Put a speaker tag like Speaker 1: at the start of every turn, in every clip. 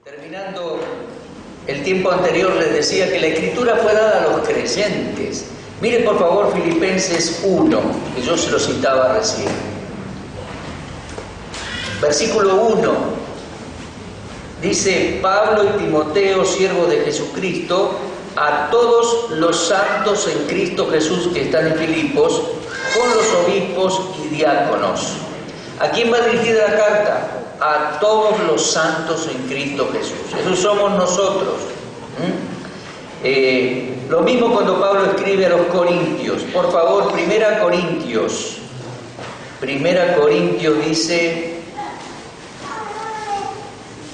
Speaker 1: Terminando el tiempo anterior, les decía que la Escritura fue dada a los creyentes. Miren por favor Filipenses 1, que yo se lo citaba recién. Versículo 1, dice: Pablo y Timoteo, siervos de Jesucristo, a todos los santos en Cristo Jesús que están en Filipos, con los obispos y diáconos. ¿A quién va dirigida la carta? A todos los santos en Cristo Jesús. Esos somos nosotros. Lo mismo cuando Pablo escribe a los Corintios. Por favor, Primera Corintios dice: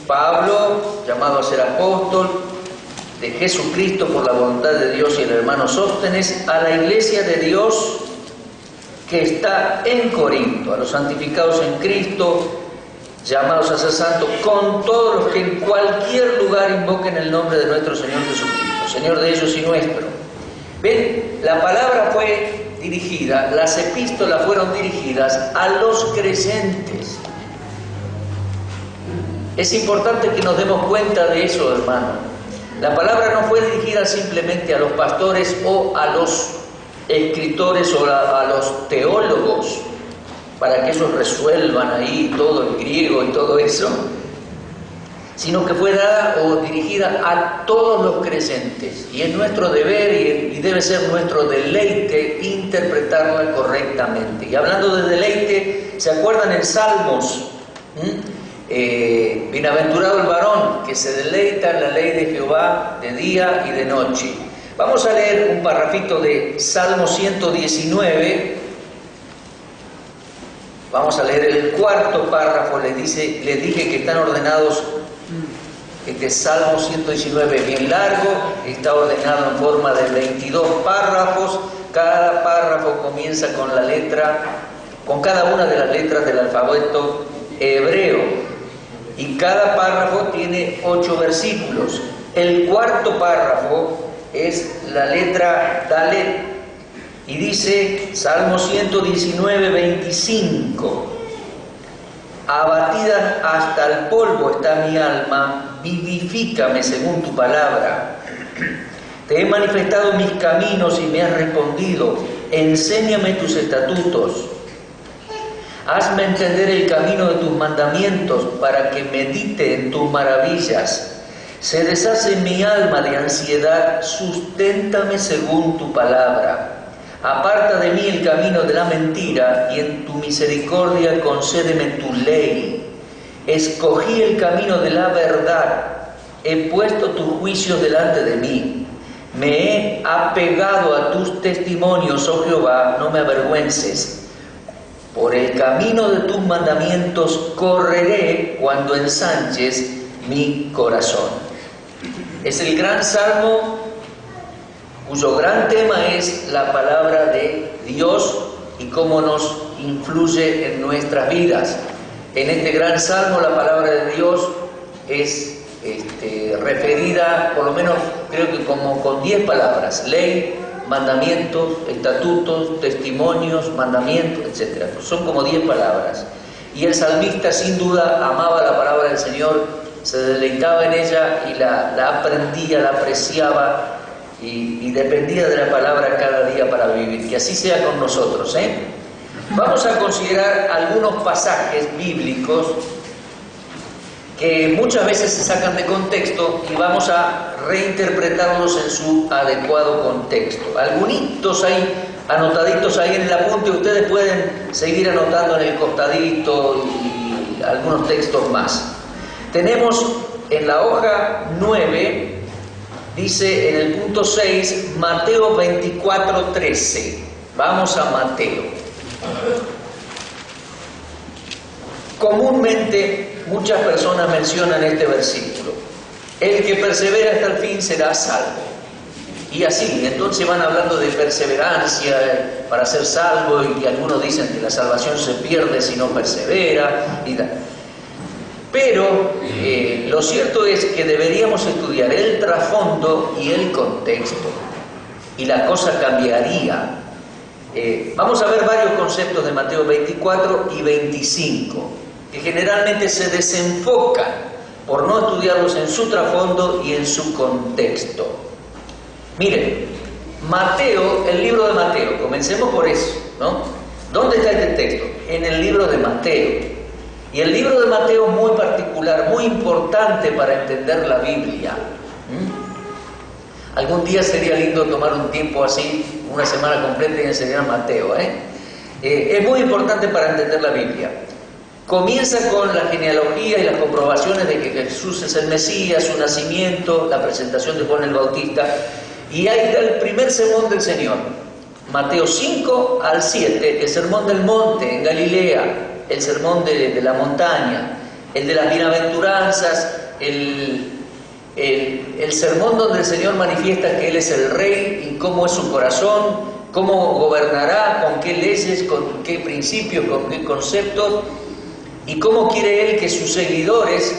Speaker 1: Pablo, llamado a ser apóstol de Jesucristo por la voluntad de Dios, y el hermano Sóstenes, a la iglesia de Dios que está en Corinto, a los santificados en Cristo, llamados a ser santos, con todos los que en cualquier lugar invoquen el nombre de nuestro Señor Jesucristo, Señor de ellos y nuestro. ¿Ven? La palabra fue dirigida, las epístolas fueron dirigidas a los creyentes. Es importante que nos demos cuenta de eso, hermano. La palabra no fue dirigida simplemente a los pastores o a los escritores o a los teólogos, para que ellos resuelvan ahí todo el griego y todo eso, sino que fue dada o dirigida a todos los creyentes, y es nuestro deber y debe ser nuestro deleite interpretarla correctamente. Y hablando de deleite, ¿se acuerdan en Salmos? Bienaventurado el varón que se deleita en la ley de Jehová de día y de noche. Vamos a leer un parrafito de Salmo 119. Vamos a leer el cuarto párrafo. Les dije que están ordenados. Este Salmo 119 es bien largo, está ordenado en forma de 22 párrafos. Cada párrafo comienza con cada una de las letras del alfabeto hebreo, y cada párrafo tiene 8 versículos. El cuarto párrafo es la letra Dalet, y dice Salmo 119, 25: Abatida hasta el polvo está mi alma, vivifícame según tu palabra. Te he manifestado mis caminos y me has respondido, enséñame tus estatutos. Hazme entender el camino de tus mandamientos, para que medite en tus maravillas. Se deshace mi alma de ansiedad, susténtame según tu palabra. Aparta de mí el camino de la mentira, y en tu misericordia concédeme tu ley. Escogí el camino de la verdad, he puesto tus juicios delante de mí. Me he apegado a tus testimonios, oh Jehová, no me avergüences. Por el camino de tus mandamientos correré cuando ensanches mi corazón. Es el gran salmo cuyo gran tema es la palabra de Dios y cómo nos influye en nuestras vidas. En este gran salmo la palabra de Dios es referida, por lo menos creo que como con 10 palabras: ley, mandamientos, estatutos, testimonios, mandamientos, etc. Son como 10 palabras. Y el salmista sin duda amaba la palabra del Señor, se deleitaba en ella y la aprendía, la apreciaba y dependía de la palabra cada día para vivir. Que así sea con nosotros, Vamos a considerar algunos pasajes bíblicos que muchas veces se sacan de contexto y vamos a reinterpretarlos en su adecuado contexto. Algunitos hay anotaditos ahí en el apunte, ustedes pueden seguir anotando en el costadito y algunos textos más. Tenemos en la hoja 9, dice en el punto 6, Mateo 24:13. Vamos a Mateo. Comúnmente muchas personas mencionan este versículo: el que persevera hasta el fin será salvo. Y así, entonces van hablando de perseverancia para ser salvo, y algunos dicen que la salvación se pierde si no persevera y tal. Pero lo cierto es que deberíamos estudiar el trasfondo y el contexto, y la cosa cambiaría. Vamos a ver varios conceptos de Mateo 24 y 25. que generalmente se desenfocan por no estudiarlos en su trasfondo y en su contexto. Miren, Mateo, el libro de Mateo, comencemos por eso, ¿no? ¿Dónde está este texto? En el libro de Mateo. Y el libro de Mateo es muy particular, muy importante para entender la Biblia. Algún día sería lindo tomar un tiempo así, una semana completa y enseñar Mateo, es muy importante para entender la Biblia. Comienza con la genealogía y las comprobaciones de que Jesús es el Mesías, su nacimiento, la presentación de Juan el Bautista, y ahí está el primer sermón del Señor. Mateo 5 al 7, el sermón del monte en Galilea, el sermón de la montaña, el de las bienaventuranzas, el sermón donde el Señor manifiesta que Él es el Rey y cómo es su corazón, cómo gobernará, con qué leyes, con qué principios, con qué conceptos, y cómo quiere Él que sus seguidores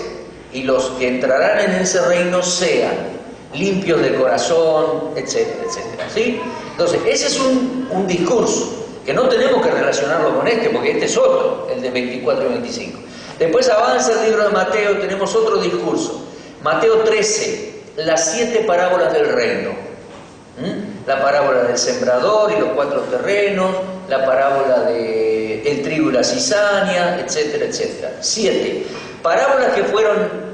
Speaker 1: y los que entrarán en ese reino sean limpios de corazón, etcétera, etcétera, ¿sí? Entonces, ese es un discurso que no tenemos que relacionarlo con este, porque este es otro, el de 24 y 25. Después avanza el libro de Mateo, tenemos otro discurso. Mateo 13, las 7 parábolas del reino. La parábola del sembrador y los 4 terrenos, la parábola del trigo y la cizaña, etcétera, etcétera. 7 parábolas que fueron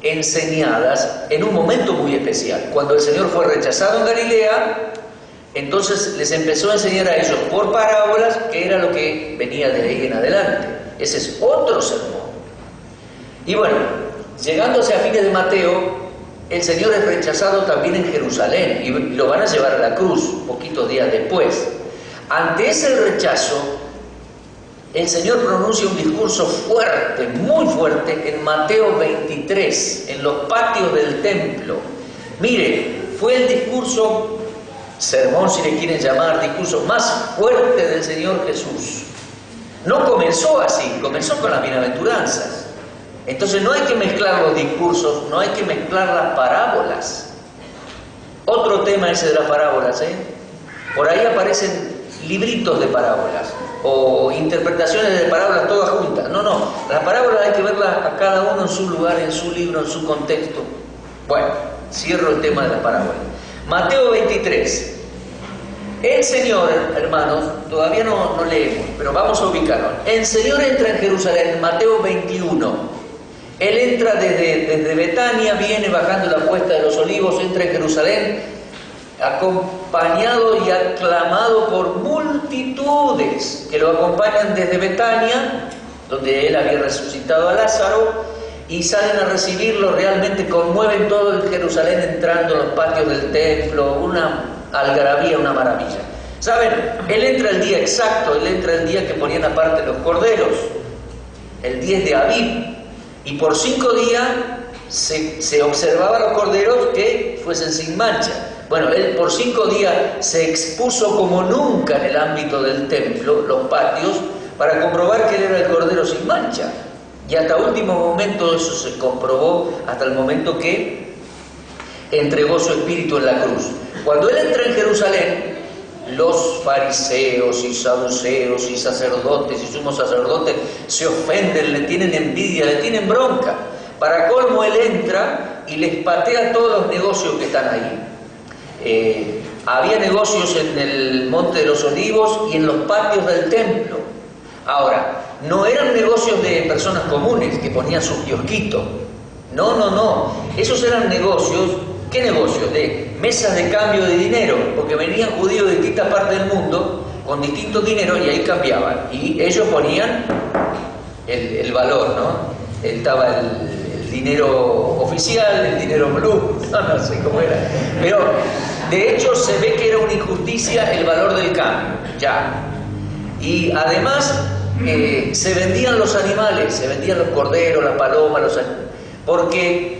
Speaker 1: enseñadas en un momento muy especial. Cuando el Señor fue rechazado en Galilea, entonces les empezó a enseñar a ellos por parábolas, que era lo que venía de ahí en adelante. Ese es otro sermón. Y bueno, llegándose a fines de Mateo, el Señor es rechazado también en Jerusalén y lo van a llevar a la cruz poquitos días después. Ante ese rechazo, el Señor pronuncia un discurso fuerte, muy fuerte, en Mateo 23, en los patios del templo. Mire, fue el discurso, sermón si le quieren llamar, discurso más fuerte del Señor Jesús. No comenzó así, comenzó con las bienaventuranzas. Entonces no hay que mezclar los discursos, no hay que mezclar las parábolas. Otro tema ese de las parábolas, Por ahí aparecen libritos de parábolas o interpretaciones de parábolas todas juntas. No, las parábolas hay que verlas a cada uno en su lugar, en su libro, en su contexto. Bueno, cierro el tema de las parábolas. Mateo 23. El Señor, hermanos, todavía no leemos, pero vamos a ubicarnos. El Señor entra en Jerusalén, Mateo 21. Él entra desde Betania, viene bajando la Cuesta de los Olivos, entra en Jerusalén, acompañado y aclamado por multitudes que lo acompañan desde Betania, donde él había resucitado a Lázaro, y salen a recibirlo, realmente conmueven todo el Jerusalén entrando a los patios del templo, una algarabía, una maravilla. ¿Saben? Él entra el día exacto, él entra el día que ponían aparte los corderos, el 10 de Abib, y por 5 días se observaba los corderos que fuesen sin mancha. Bueno, él por 5 días se expuso como nunca en el ámbito del templo, los patios, para comprobar que él era el cordero sin mancha. Y hasta último momento eso se comprobó, hasta el momento que entregó su espíritu en la cruz. Cuando él entra en Jerusalén, los fariseos y saduceos y sacerdotes y sumos sacerdotes se ofenden, le tienen envidia, le tienen bronca. Para colmo, él entra y les patea todos los negocios que están ahí. Había negocios en el Monte de los Olivos y en los patios del templo. Ahora, no eran negocios de personas comunes que ponían sus kiosquitos. No. Esos eran negocios. ¿Qué negocios? De mesas de cambio de dinero, porque venían judíos de distintas partes del mundo con distintos dineros y ahí cambiaban. Y ellos ponían el valor, ¿no? Estaba el dinero oficial, el dinero blue, no sé cómo era. Pero de hecho se ve que era una injusticia el valor del cambio, ya. Y además se vendían los animales, se vendían los corderos, las palomas, porque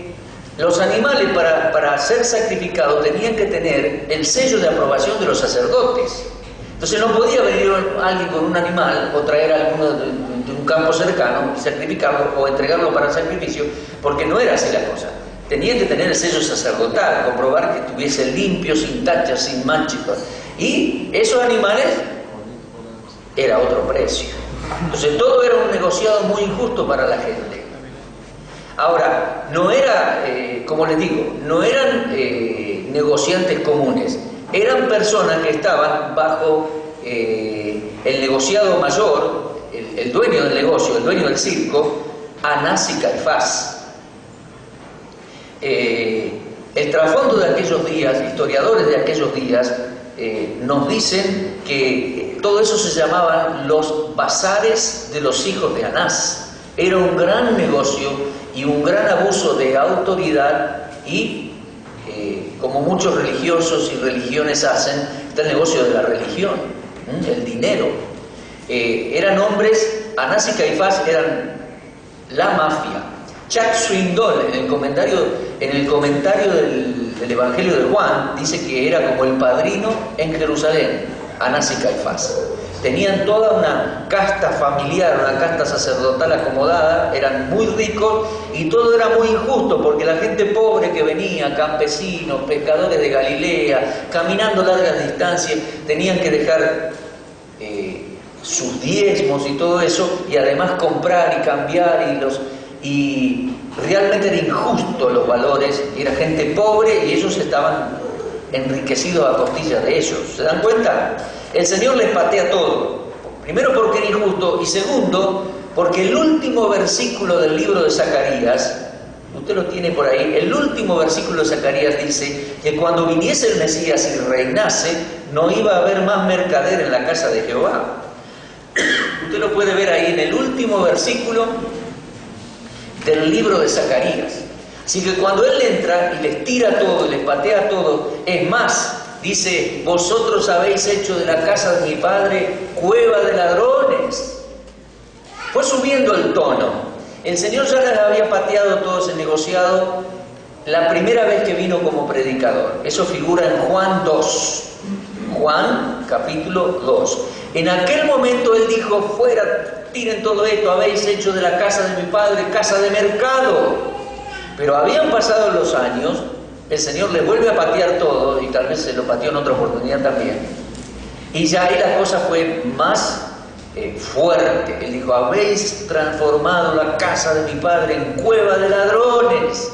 Speaker 1: los animales para ser sacrificados tenían que tener el sello de aprobación de los sacerdotes. Entonces no podía venir alguien con un animal o traer a alguno de un campo cercano y sacrificarlo o entregarlo para el sacrificio, porque no era así la cosa. Tenían que tener el sello sacerdotal, comprobar que estuviese limpio, sin tachas, sin manchitos. Y esos animales era otro precio. Entonces todo era un negociado muy injusto para la gente. Ahora, no era, como les digo, no eran negociantes comunes, eran personas que estaban bajo el negociado mayor, el dueño del negocio, el dueño del circo, Anás y Caifás. El trasfondo de aquellos días, historiadores de aquellos días, nos dicen que todo eso se llamaban los bazares de los hijos de Anás. Era un gran negocio y un gran abuso de autoridad y, como muchos religiosos y religiones hacen, está el negocio de la religión, el dinero. Eran hombres, Anás y Caifás eran la mafia. Chuck Swindoll, en el comentario del Evangelio de Juan, dice que era como el padrino en Jerusalén, Anás y Caifás. Tenían toda una casta familiar, una casta sacerdotal acomodada, eran muy ricos y todo era muy injusto porque la gente pobre que venía, campesinos, pescadores de Galilea, caminando largas distancias, tenían que dejar sus diezmos y todo eso y además comprar y cambiar y realmente era injusto los valores, era gente pobre y ellos estaban enriquecidos a costillas de ellos. ¿Se dan cuenta? El Señor les patea todo. Primero porque era injusto y segundo porque el último versículo del libro de Zacarías, usted lo tiene por ahí, el último versículo de Zacarías dice que cuando viniese el Mesías y reinase, no iba a haber más mercader en la casa de Jehová. Usted lo puede ver ahí en el último versículo del libro de Zacarías. Así que cuando Él entra y les tira todo, y les patea todo, es más, dice, vosotros habéis hecho de la casa de mi padre cueva de ladrones. Fue subiendo el tono. El Señor ya les había pateado todo ese negociado la primera vez que vino como predicador. Eso figura en Juan 2. Juan capítulo 2. En aquel momento Él dijo, fuera, tiren todo esto, habéis hecho de la casa de mi padre casa de mercado. Pero habían pasado los años, el Señor les vuelve a patear todo, y tal vez se lo pateó en otra oportunidad también, y ya ahí la cosa fue más fuerte. Él dijo, habéis transformado la casa de mi padre en cueva de ladrones.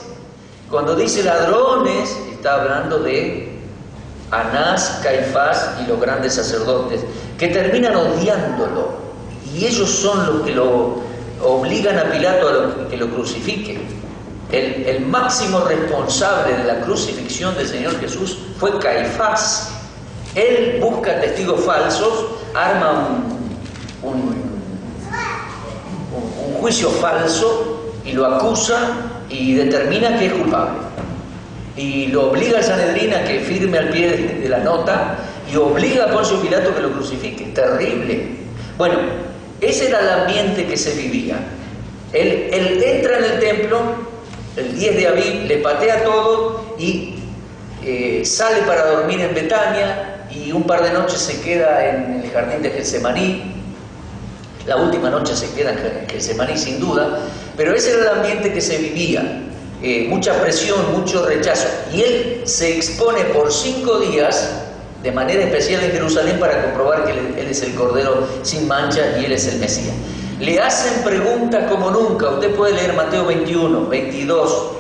Speaker 1: Cuando dice ladrones, está hablando de Anás, Caifás y los grandes sacerdotes, que terminan odiándolo, y ellos son los que lo obligan a Pilato a que lo crucifique. El máximo responsable de la crucifixión del Señor Jesús fue Caifás. Él busca testigos falsos, arma un juicio falso y lo acusa y determina que es culpable. Y lo obliga al Sanedrín a que firme al pie de la nota y obliga a Poncio Pilato que lo crucifique. Terrible. Bueno, ese era el ambiente que se vivía. Él entra en el templo el 10 de Aviv, le patea todo y sale para dormir en Betania y un par de noches se queda en el jardín de Getsemaní. La última noche se queda en Getsemaní sin duda, pero ese era el ambiente que se vivía. Mucha presión, mucho rechazo, y él se expone por 5 días de manera especial en Jerusalén para comprobar que él es el Cordero sin mancha y él es el Mesías. Le hacen preguntas como nunca. Usted puede leer Mateo 21, 22,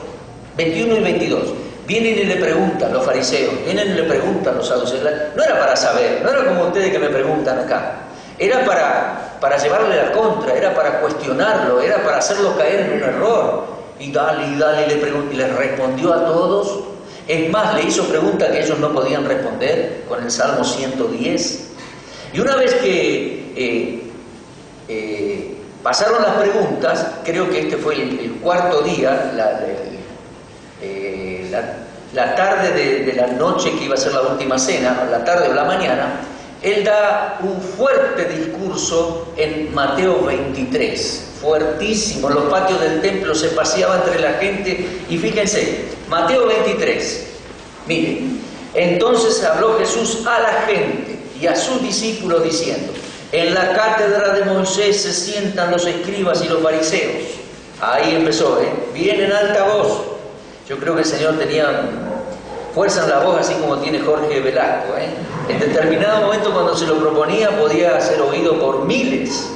Speaker 1: 21 y 22. Vienen y le preguntan los fariseos, vienen y le preguntan los saduceos. No era para saber, no era como ustedes que me preguntan acá. Era para llevarle la contra, era para cuestionarlo, era para hacerlo caer en un error. Y dale, y le respondió a todos. Es más, le hizo preguntas que ellos no podían responder con el Salmo 110. Y una vez que pasaron las preguntas, creo que este fue el cuarto día, la tarde de la noche que iba a ser la última cena, la tarde o la mañana, él da un fuerte discurso en Mateo 23. Fuertísimo, en los patios del templo se paseaba entre la gente y fíjense, Mateo 23, miren, entonces habló Jesús a la gente y a sus discípulos diciendo, en la cátedra de Moisés se sientan los escribas y los fariseos. Ahí empezó, bien en alta voz. Yo creo que el Señor tenía fuerza en la voz así como tiene Jorge Velasco. En determinado momento cuando se lo proponía podía ser oído por miles.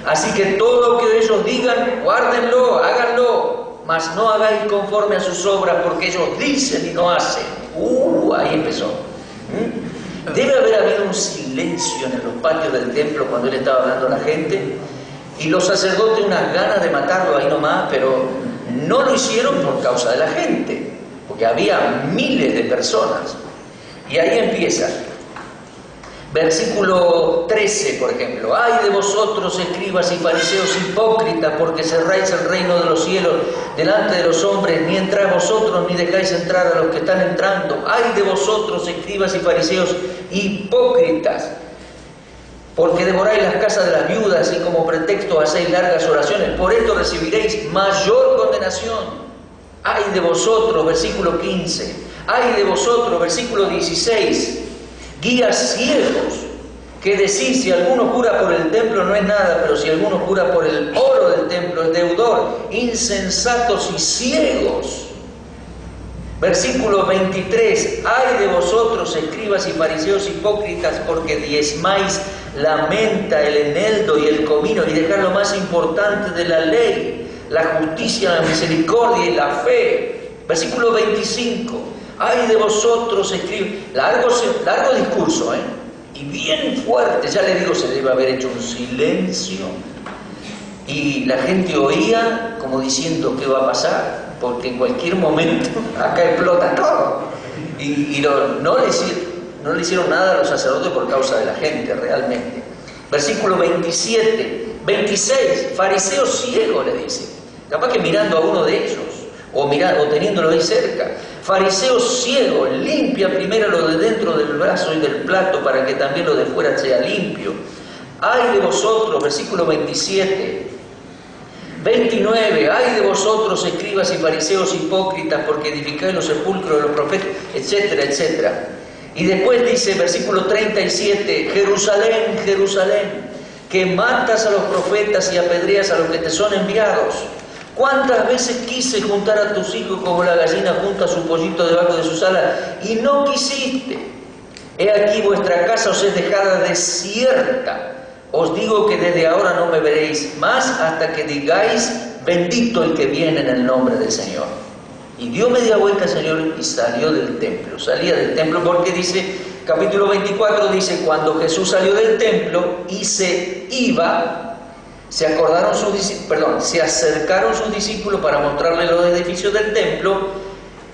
Speaker 1: Así que todo lo que ellos digan, guárdenlo, háganlo, mas no hagáis conforme a sus obras, porque ellos dicen y no hacen. Ahí empezó. Debe haber habido un silencio en los patios del templo cuando él estaba hablando a la gente, y los sacerdotes unas ganas de matarlo ahí nomás, pero no lo hicieron por causa de la gente, porque había miles de personas. Y ahí empieza. Versículo 13, por ejemplo. ¡Ay de vosotros, escribas y fariseos hipócritas, porque cerráis el reino de los cielos delante de los hombres, ni entráis vosotros, ni dejáis entrar a los que están entrando! ¡Ay de vosotros, escribas y fariseos hipócritas! Porque devoráis las casas de las viudas y como pretexto hacéis largas oraciones. Por esto recibiréis mayor condenación. ¡Ay de vosotros! Versículo 15. ¡Ay de vosotros! Versículo 16. Guías ciegos, que decís, si alguno jura por el templo no es nada, pero si alguno jura por el oro del templo es deudor. Insensatos y ciegos. Versículo 23. Ay de vosotros, escribas y fariseos hipócritas, porque diezmáis la menta, el eneldo y el comino, y dejar lo más importante de la ley, la justicia, la misericordia y la fe. Versículo 25. Ay de vosotros, escribas. Largo discurso, y bien fuerte. Ya le digo, se debe haber hecho un silencio, y la gente oía como diciendo qué va a pasar, porque en cualquier momento acá explota todo. Y no le hicieron nada a los sacerdotes por causa de la gente, realmente. Versículo 27, 26, fariseos ciegos le dice, capaz que mirando a uno de ellos, o teniéndolo ahí cerca. Fariseos ciegos, limpia primero lo de dentro del brazo y del plato, para que también lo de fuera sea limpio. Ay de vosotros, versículo 27, 29, ay de vosotros, escribas y fariseos hipócritas, porque edificáis los sepulcros de los profetas, etcétera, etcétera. Y después dice, versículo 37, Jerusalén, Jerusalén, que matas a los profetas y apedreas a los que te son enviados. ¿Cuántas veces quise juntar a tus hijos como la gallina junta su pollito debajo de sus alas, y no quisiste? He aquí vuestra casa os es dejada desierta. Os digo que desde ahora no me veréis más, hasta que digáis, bendito el que viene en el nombre del Señor. Y dio media vuelta el Señor y salió del templo. Salía del templo porque dice, capítulo 24 dice, cuando Jesús salió del templo y se iba, se acercaron sus discípulos para mostrarle los edificios del templo,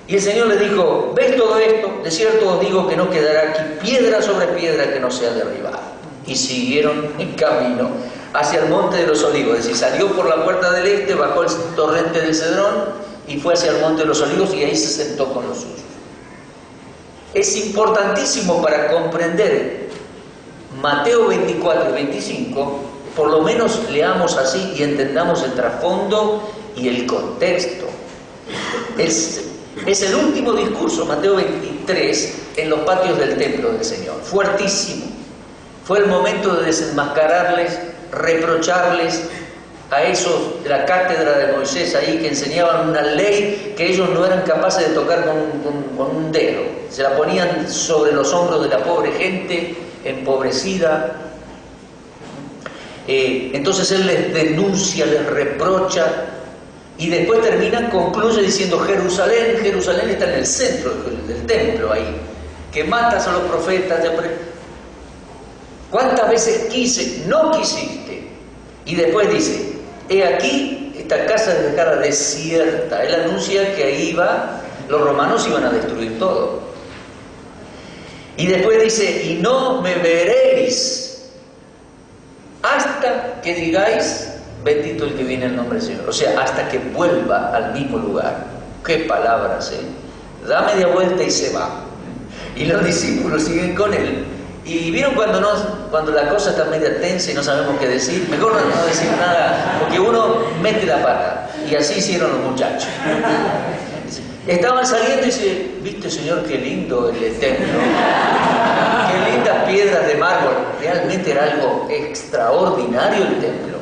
Speaker 1: y el Señor les dijo, ¿ves todo esto? De cierto os digo que no quedará aquí piedra sobre piedra que no sea derribada. Y siguieron en camino hacia el monte de los olivos. Es decir, salió por la puerta del este, bajó el torrente del Cedrón y fue hacia el monte de los olivos, y ahí se sentó con los suyos. Es importantísimo para comprender Mateo 24 y 25, por lo menos leamos así y entendamos el trasfondo y el contexto. Es el último discurso, Mateo 23, en los patios del templo del Señor. Fuertísimo. Fue el momento de desenmascararles, reprocharles a esos de la cátedra de Moisés ahí, que enseñaban una ley que ellos no eran capaces de tocar con un dedo. Se la ponían sobre los hombros de la pobre gente empobrecida. Entonces él les denuncia, les reprocha, y después concluye diciendo, Jerusalén, Jerusalén está en el centro del templo ahí, que matas a los profetas. ¿Cuántas veces quise? No quisiste. Y después dice, he aquí, esta casa es dejada desierta. Él anuncia que ahí los romanos iban a destruir todo. Y después dice, y no me veréis hasta que digáis, bendito el que viene en el nombre del Señor. O sea, hasta que vuelva al mismo lugar. Qué palabras, da media vuelta y se va. Y los discípulos siguen con él. Y vieron cuando la cosa está media tensa y no sabemos qué decir, mejor no decir nada, porque uno mete la pata. Y así hicieron los muchachos. Estaban saliendo y dice, ¿viste, Señor, qué lindo el templo? Qué lindas piedras de mármol. Realmente era algo extraordinario el templo.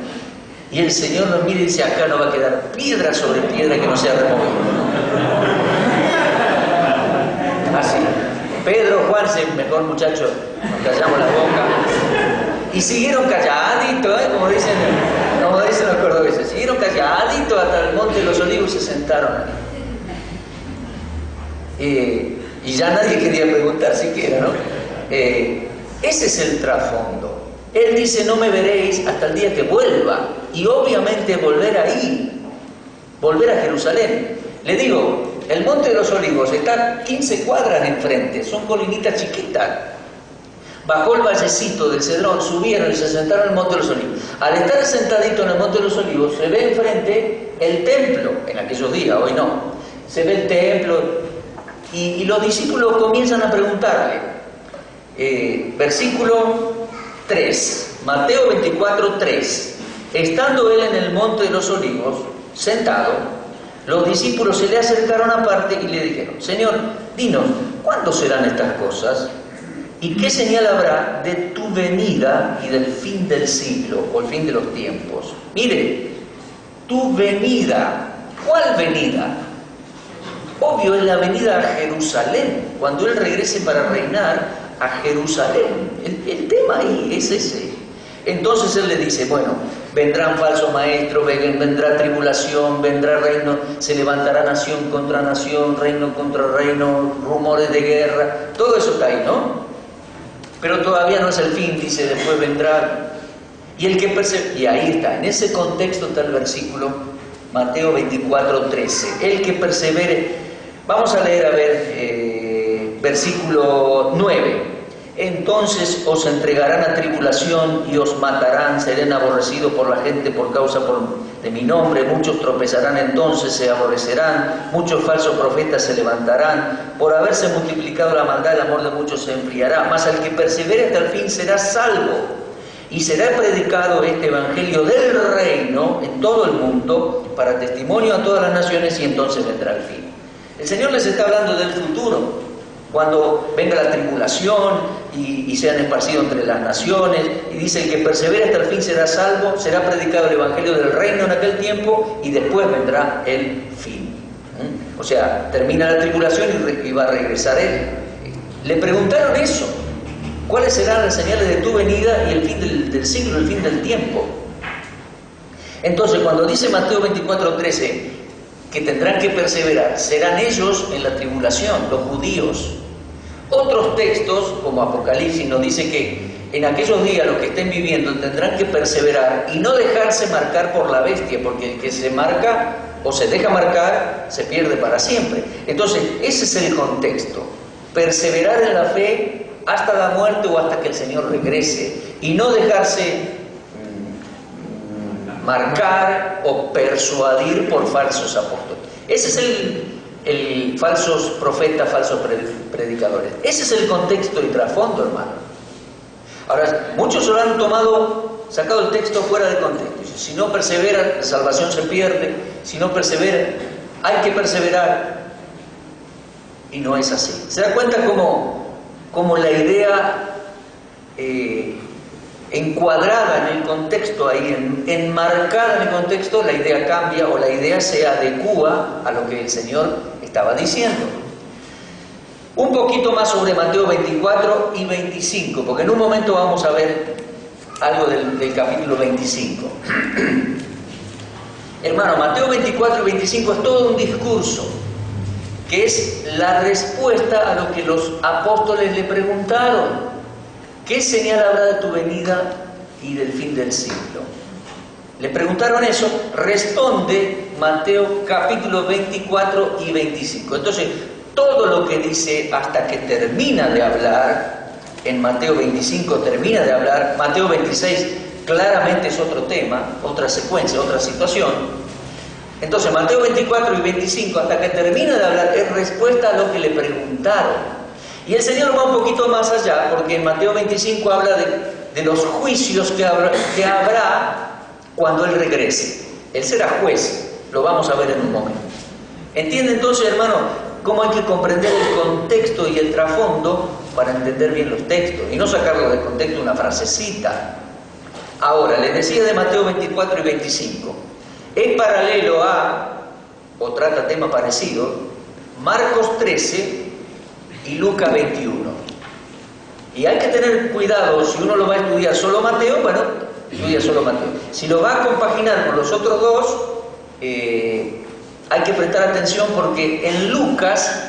Speaker 1: Y el Señor nos mira y dice, acá no va a quedar piedra sobre piedra que no sea removida. Así. Pedro, Juan, mejor muchachos, nos callamos la boca. Y siguieron calladitos, como dicen los cordobeses, siguieron calladitos hasta el Monte de los Olivos y se sentaron ahí. Y ya nadie quería preguntar siquiera, ¿no? Ese es el trasfondo. Él dice, no me veréis hasta el día que vuelva. Y obviamente volver ahí, volver a Jerusalén. Le digo, el Monte de los Olivos está 15 cuadras enfrente, son colinitas chiquitas. Bajó el vallecito del Cedrón, subieron y se sentaron en el Monte de los Olivos. Al estar sentadito en el Monte de los Olivos, se ve enfrente el templo, en aquellos días, hoy no. Se ve el templo y los discípulos comienzan a preguntarle. Versículo 3, Mateo 24, 3. Estando él en el Monte de los Olivos, sentado, los discípulos se le acercaron aparte y le dijeron, Señor, dinos, ¿cuándo serán estas cosas? ¿Y qué señal habrá de tu venida y del fin del siglo o el fin de los tiempos? Mire, tu venida. ¿Cuál venida? Obvio, es la venida a Jerusalén, cuando Él regrese para reinar a Jerusalén. El tema ahí es ese. Entonces Él le dice, bueno, vendrán falsos maestros, vendrá tribulación, vendrá reino, se levantará nación contra nación, reino contra reino, rumores de guerra, todo eso está ahí, ¿no? Pero todavía no es el fin, dice, después vendrá. Y el que persevere, y ahí está, en ese contexto está el versículo, Mateo 24, 13. El que persevere, vamos a leer, a ver, versículo 9. Entonces os entregarán a tribulación y os matarán, serán aborrecidos por la gente por causa de mi nombre, muchos tropezarán entonces, se aborrecerán, muchos falsos profetas se levantarán, por haberse multiplicado la maldad, el amor de muchos se enfriará, mas al que persevere hasta el fin será salvo, y será predicado este evangelio del reino en todo el mundo, para testimonio a todas las naciones, y entonces vendrá el fin. El Señor les está hablando del futuro, cuando venga la tribulación y sean esparcidos entre las naciones, y dice, el que persevera hasta el fin será salvo, será predicado el evangelio del reino en aquel tiempo, y después vendrá el fin. O sea, termina la tribulación y va a regresar Él. Le preguntaron eso, ¿cuáles serán las señales de tu venida y el fin del siglo, el fin del tiempo? Entonces, cuando dice Mateo 24, 13, que tendrán que perseverar, serán ellos en la tribulación, los judíos. Otros textos, como Apocalipsis, nos dice que en aquellos días los que estén viviendo tendrán que perseverar y no dejarse marcar por la bestia, porque el que se marca o se deja marcar se pierde para siempre. Entonces, ese es el contexto. Perseverar en la fe hasta la muerte o hasta que el Señor regrese y no dejarse marcar o persuadir por falsos apóstoles. Ese es el falsos profetas, falsos predicadores. Ese es el contexto y trasfondo, hermano. Ahora, muchos lo han sacado el texto fuera de contexto. Si no perseveran, la salvación se pierde. Si no perseveran, hay que perseverar. Y no es así. ¿Se da cuenta cómo la idea encuadrada en el contexto, ahí enmarcada en el contexto, la idea cambia o la idea se adecúa a lo que el Señor estaba diciendo? Un poquito más sobre Mateo 24 y 25, porque en un momento vamos a ver algo del capítulo 25. Hermano, Mateo 24 y 25 es todo un discurso que es la respuesta a lo que los apóstoles le preguntaron. ¿Qué señal habrá de tu venida y del fin del siglo? Le preguntaron eso, responde Mateo capítulo 24 y 25. Entonces, todo lo que dice hasta que termina de hablar, en Mateo 25 termina de hablar, Mateo 26 claramente es otro tema, otra secuencia, otra situación. Entonces, Mateo 24 y 25, hasta que termina de hablar, es respuesta a lo que le preguntaron. Y el Señor va un poquito más allá, porque en Mateo 25 habla de los juicios que habrá cuando Él regrese. Él será juez, lo vamos a ver en un momento. ¿Entiende entonces, hermano, cómo hay que comprender el contexto y el trasfondo para entender bien los textos y no sacarlo de contexto una frasecita? Ahora, les decía de Mateo 24 y 25, es paralelo a, o trata tema parecido, Marcos 13 y Lucas 21. Y hay que tener cuidado, si uno lo va a estudiar solo Mateo, bueno, estudia solo Mateo. Si lo va a compaginar con los otros dos, hay que prestar atención porque en Lucas,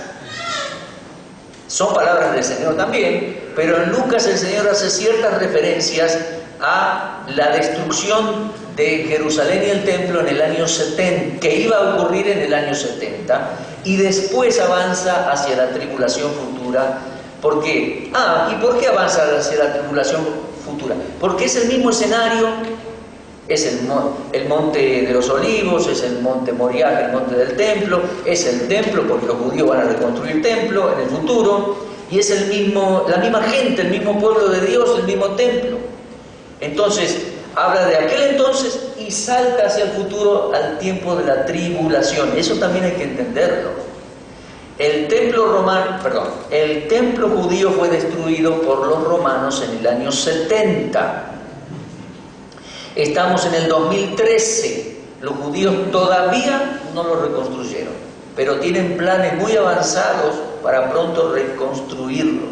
Speaker 1: son palabras del Señor también, pero en Lucas el Señor hace ciertas referencias a la destrucción de Jerusalén y el templo en el año 70, que iba a ocurrir en el año 70, y después avanza hacia la tribulación futura. ¿Por qué? ¿Y por qué avanza hacia la tribulación futura? Porque es el mismo escenario, es el monte de los olivos, es el monte Moriah, el monte del templo, es el templo porque los judíos van a reconstruir el templo en el futuro, y es la misma gente, el mismo pueblo de Dios, el mismo templo. Entonces, habla de aquel entonces y salta hacia el futuro al tiempo de la tribulación. Eso también hay que entenderlo. El templo judío fue destruido por los romanos en el año 70. Estamos en el 2013. Los judíos todavía no lo reconstruyeron, pero tienen planes muy avanzados para pronto reconstruirlo.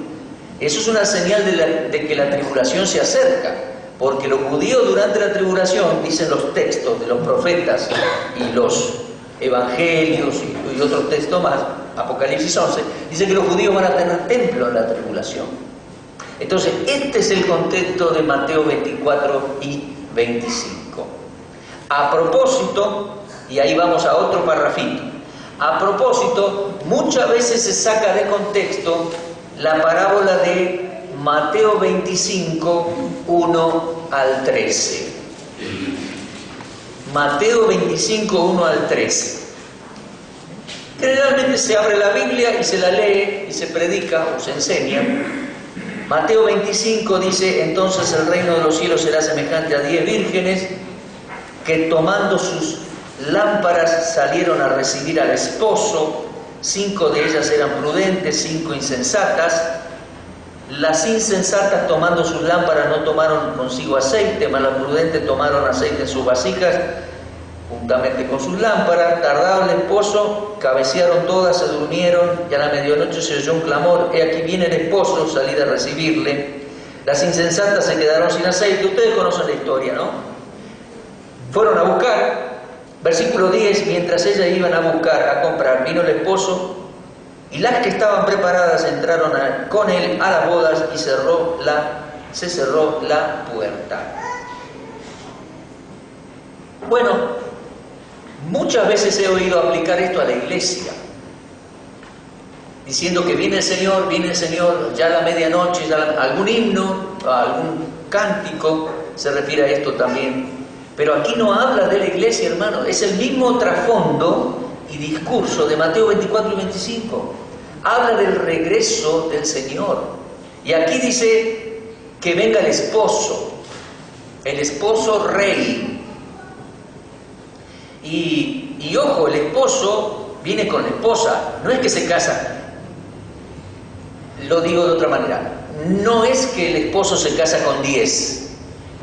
Speaker 1: Eso es una señal de que la tribulación se acerca, porque los judíos durante la tribulación, dicen los textos de los profetas y los evangelios y otros textos más, Apocalipsis 11, dice que los judíos van a tener templo en la tribulación. Entonces, este es el contexto de Mateo 24 y 25. A propósito, y ahí vamos a otro parrafito, a propósito, muchas veces se saca de contexto la parábola de Mateo 25, 1 al 13. Mateo 25, 1 al 13. Generalmente se abre la Biblia y se la lee y se predica o se enseña. Mateo 25 dice: entonces el reino de los cielos será semejante a 10 vírgenes que tomando sus lámparas salieron a recibir al esposo. 5 de ellas eran prudentes, 5 insensatas. Las insensatas, tomando sus lámparas, no tomaron consigo aceite, mas las prudentes tomaron aceite en sus vasijas juntamente con sus lámparas. Tardado el esposo, cabecearon todas, se durmieron, y a la medianoche se oyó un clamor: he aquí viene el esposo, salid a recibirle. Las insensatas se quedaron sin aceite. Ustedes conocen la historia, ¿no? Fueron a buscar, versículo 10, mientras ellas iban a buscar, a comprar, vino el esposo, y las que estaban preparadas entraron con él a las bodas, y se cerró la puerta. Bueno, muchas veces he oído aplicar esto a la iglesia, diciendo que viene el Señor, ya a la medianoche, algún himno, algún cántico se refiere a esto también. Pero aquí no habla de la iglesia, hermano, es el mismo trasfondo y discurso de Mateo 24 y 25. Habla del regreso del Señor. Y aquí dice que venga el esposo rey. Y ojo, el esposo viene con la esposa, no es que se casa. Lo digo de otra manera, no es que el esposo se casa con 10,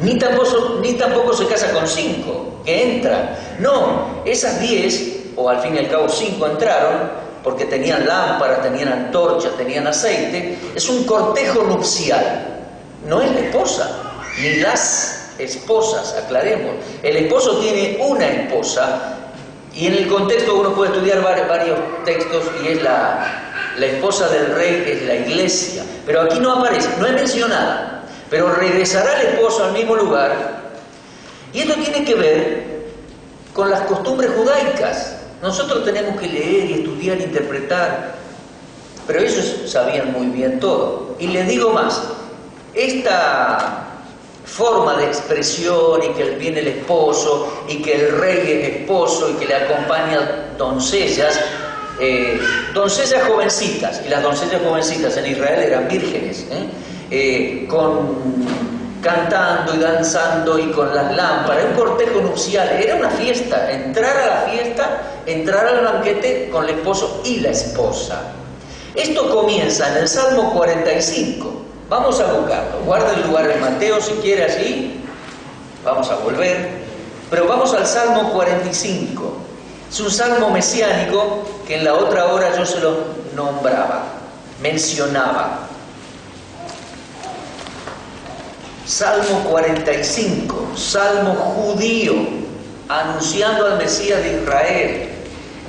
Speaker 1: ni tampoco se casa con 5, que entran. No, esas 10, o al fin y al cabo 5 entraron, porque tenían lámparas, tenían antorchas, tenían aceite. Es un cortejo nupcial, no es la esposa, ni las esposas, aclaremos. El esposo tiene una esposa, y en el contexto uno puede estudiar varios textos, y es la esposa del rey, es la iglesia. Pero aquí no aparece, no es mencionada. Pero regresará el esposo al mismo lugar. Y esto tiene que ver con las costumbres judaicas. Nosotros tenemos que leer y estudiar e interpretar, pero ellos sabían muy bien todo. Y les digo más, esta forma de expresión, y que viene el esposo, y que el rey es esposo, y que le acompañan doncellas jovencitas, y las doncellas jovencitas en Israel eran vírgenes, cantando y danzando y con las lámparas, un cortejo nupcial, era una fiesta, entrar a la fiesta, entrar al banquete con el esposo y la esposa. Esto comienza en el Salmo 45, vamos a buscarlo, guarda el lugar en Mateo si quiere allí, vamos a volver, pero vamos al Salmo 45, es un salmo mesiánico que en la otra hora yo se lo mencionaba. Salmo 45, salmo judío, anunciando al Mesías de Israel.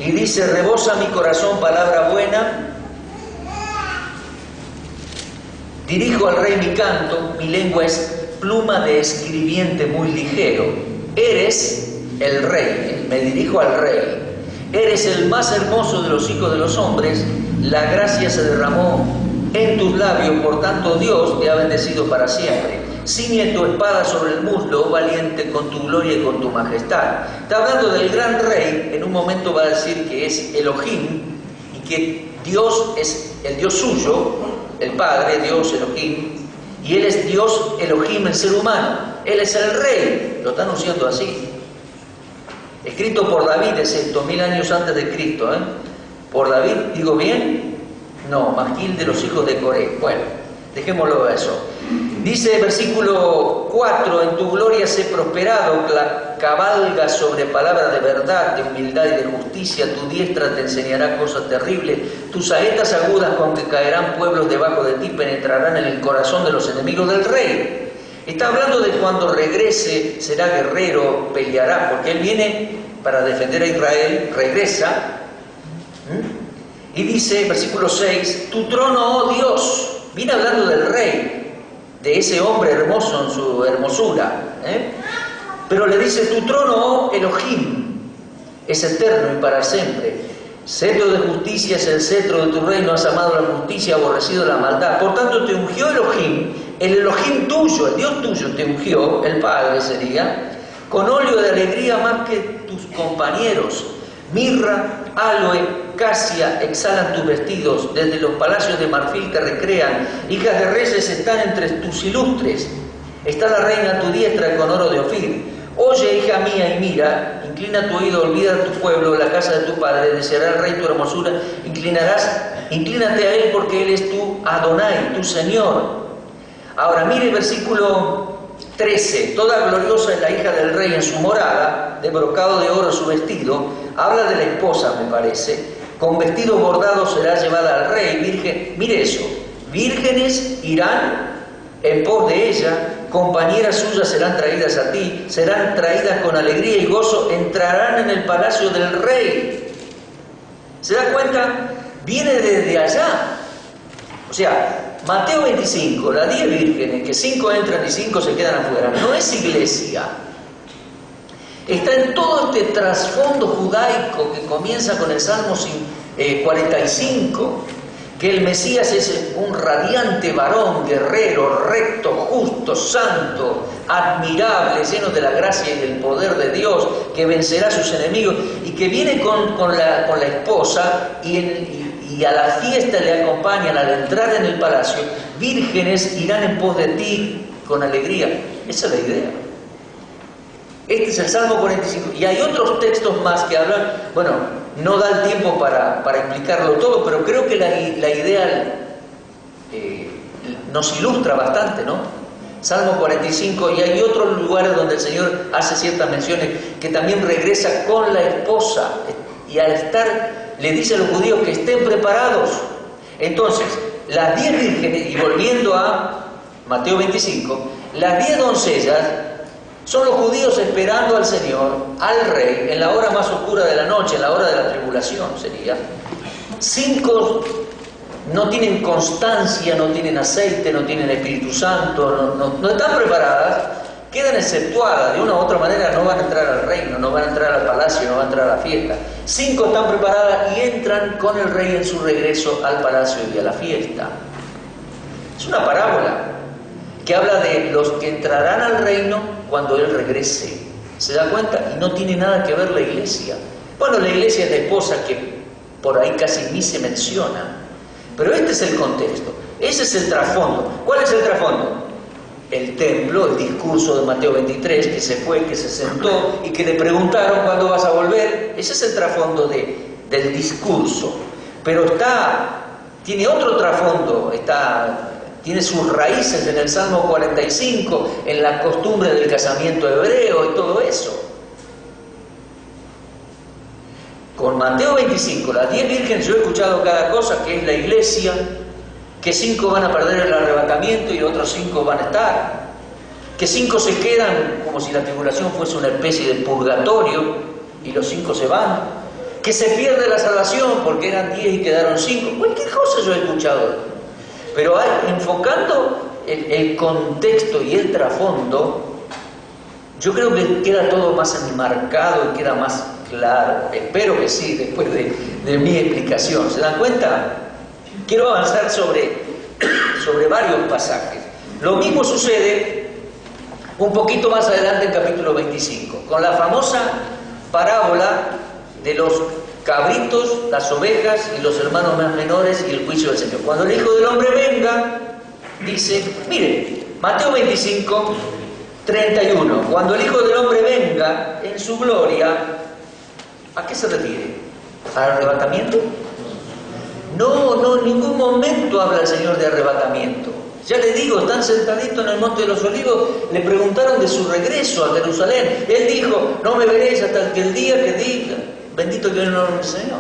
Speaker 1: Y dice: rebosa mi corazón palabra buena, dirijo al rey mi canto, mi lengua es pluma de escribiente muy ligero. Eres el rey, me dirijo al rey. Eres el más hermoso de los hijos de los hombres, la gracia se derramó en tus labios, por tanto Dios te ha bendecido para siempre. Ciñe tu espada sobre el muslo, oh valiente, con tu gloria y con tu majestad. Está hablando del gran rey. En un momento va a decir que es Elohim y que Dios es el Dios suyo, el Padre, Dios Elohim, y Él es Dios Elohim, el ser humano. Él es el rey, lo está anunciando así. Escrito por David es esto, 1000 años antes de Cristo. Por David, ¿digo bien? No, Magil de los hijos de Coré. Bueno, dejémoslo a eso. Dice versículo 4, en tu gloria sé prosperado, cabalga sobre palabras de verdad, de humildad y de justicia, tu diestra te enseñará cosas terribles, tus saetas agudas con que caerán pueblos debajo de ti penetrarán en el corazón de los enemigos del rey. Está hablando de cuando regrese, será guerrero, peleará, porque él viene para defender a Israel, regresa. Y dice, versículo 6, tu trono, oh Dios, viene hablando del rey, de ese hombre hermoso en su hermosura, pero le dice, tu trono, oh Elohim, es eterno y para siempre. Cetro de justicia es el cetro de tu reino, has amado la justicia, aborrecido la maldad. Por tanto te ungió Elohim, el Elohim tuyo, el Dios tuyo te ungió, el Padre sería, con óleo de alegría más que tus compañeros. Mirra, aloe, casia exhalan tus vestidos, desde los palacios de marfil te recrean, hijas de reyes están entre tus ilustres, está la reina a tu diestra con oro de Ofir. Oye, hija mía, y mira, inclina tu oído, olvida tu pueblo, la casa de tu padre, deseará el rey tu hermosura, inclínate a él porque él es tu Adonai, tu Señor. Ahora mire el versículo 13, toda gloriosa es la hija del rey en su morada, de brocado de oro su vestido, habla de la esposa, me parece, con vestido bordado será llevada al rey, virgen, mire eso, vírgenes irán en pos de ella, compañeras suyas serán traídas a ti, serán traídas con alegría y gozo, entrarán en el palacio del rey. ¿Se da cuenta? Viene desde allá. O sea, Mateo 25, las 10 vírgenes, que 5 entran y 5 se quedan afuera, no es iglesia. Está en todo este trasfondo judaico que comienza con el Salmo 45, que el Mesías es un radiante varón, guerrero, recto, justo, santo, admirable, lleno de la gracia y del poder de Dios, que vencerá a sus enemigos y que viene con la esposa y a la fiesta le acompañan al entrar en el palacio, vírgenes irán en pos de ti con alegría. Esa es la idea. Este es el Salmo 45. Y hay otros textos más que hablan, bueno, no da el tiempo para explicarlo todo, pero creo que la idea nos ilustra bastante, ¿no? Salmo 45, y hay otros lugares donde el Señor hace ciertas menciones, que también regresa con la esposa, y al estar, le dice a los judíos que estén preparados. Entonces, las 10 vírgenes, y volviendo a Mateo 25, las 10 doncellas son los judíos esperando al Señor, al Rey, en la hora más oscura de la noche, en la hora de la tribulación sería. 5 no tienen constancia, no tienen aceite, no tienen Espíritu Santo, no están preparadas, quedan exceptuadas, de una u otra manera no van a entrar al reino, no van a entrar al palacio, no van a entrar a la fiesta. 5 están preparadas y entran con el Rey en su regreso al palacio y a la fiesta. Es una parábola que habla de los que entrarán al reino cuando Él regrese. ¿Se da cuenta? Y no tiene nada que ver la iglesia. Bueno, la iglesia es la esposa que por ahí casi ni se menciona. Pero este es el contexto. Ese es el trasfondo. ¿Cuál es el trasfondo? El templo, el discurso de Mateo 23, que se fue, que se sentó y que le preguntaron ¿cuándo vas a volver? Ese es el trasfondo del discurso. Pero tiene otro trasfondo, tiene sus raíces en el Salmo 45, en la costumbre del casamiento hebreo y todo eso. Con Mateo 25, las 10 vírgenes, yo he escuchado cada cosa, que es la iglesia, que 5 van a perder el arrebatamiento y otros 5 van a estar. que 5 se quedan como si la tribulación fuese una especie de purgatorio y los 5 se van, que se pierde la salvación porque eran 10 y quedaron 5, cualquier cosa yo he escuchado. Pero enfocando el contexto y el trasfondo, yo creo que queda todo más enmarcado y queda más claro. Espero que sí, después de mi explicación. ¿Se dan cuenta? Quiero avanzar sobre varios pasajes. Lo mismo sucede un poquito más adelante en capítulo 25, con la famosa parábola de los cabritos, las ovejas y los hermanos más menores y el juicio del Señor. Cuando el Hijo del Hombre venga, dice, mire, Mateo 25, 31, cuando el Hijo del Hombre venga en su gloria, ¿a qué se refiere? ¿Al arrebatamiento? No, en ningún momento habla el Señor de arrebatamiento. Ya le digo, están sentaditos en el Monte de los Olivos, le preguntaron de su regreso a Jerusalén. Él dijo, no me veréis hasta el día que diga, bendito que el nombre del Señor.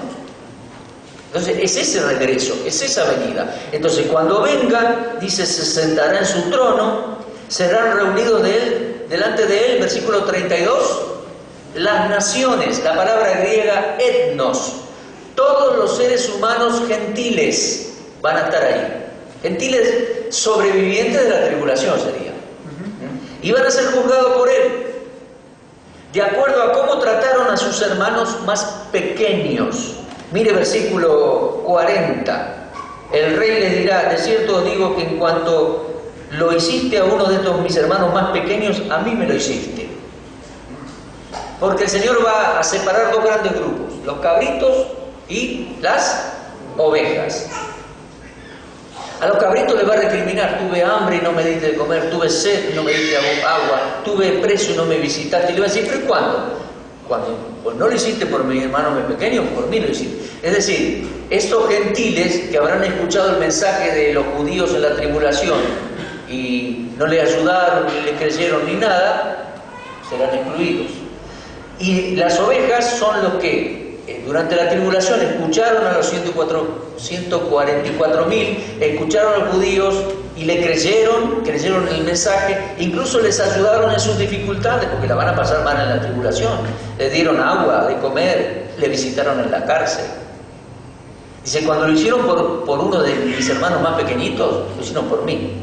Speaker 1: Entonces, es ese regreso, es esa venida. Entonces, cuando venga, dice, se sentará en su trono, serán reunidos delante de él, versículo 32, las naciones, la palabra griega etnos, todos los seres humanos gentiles van a estar ahí. Gentiles sobrevivientes de la tribulación serían. Y van a ser juzgados por él, de acuerdo a cómo trataron a sus hermanos más pequeños. Mire versículo 40. El rey les dirá, de cierto os digo que en cuanto lo hiciste a uno de estos mis hermanos más pequeños, a mí me lo hiciste. Porque el Señor va a separar dos grandes grupos, los cabritos y las ovejas. A los cabritos les va a recriminar, tuve hambre y no me diste de comer, tuve sed y no me diste agua, tuve preso y no me visitaste. Y le va a decir, ¿pero cuándo? Cuando pues no lo hiciste por mi hermano más pequeño, por mí lo hiciste. Es decir, estos gentiles que habrán escuchado el mensaje de los judíos en la tribulación y no le ayudaron, ni le creyeron, ni nada, serán excluidos. Y las ovejas son los que durante la tribulación escucharon a los 144.000, escucharon a los judíos y le creyeron el mensaje, incluso les ayudaron en sus dificultades, porque la van a pasar mal en la tribulación. Les dieron agua de comer, le visitaron en la cárcel. Dice, cuando lo hicieron por uno de mis hermanos más pequeñitos, lo hicieron por mí.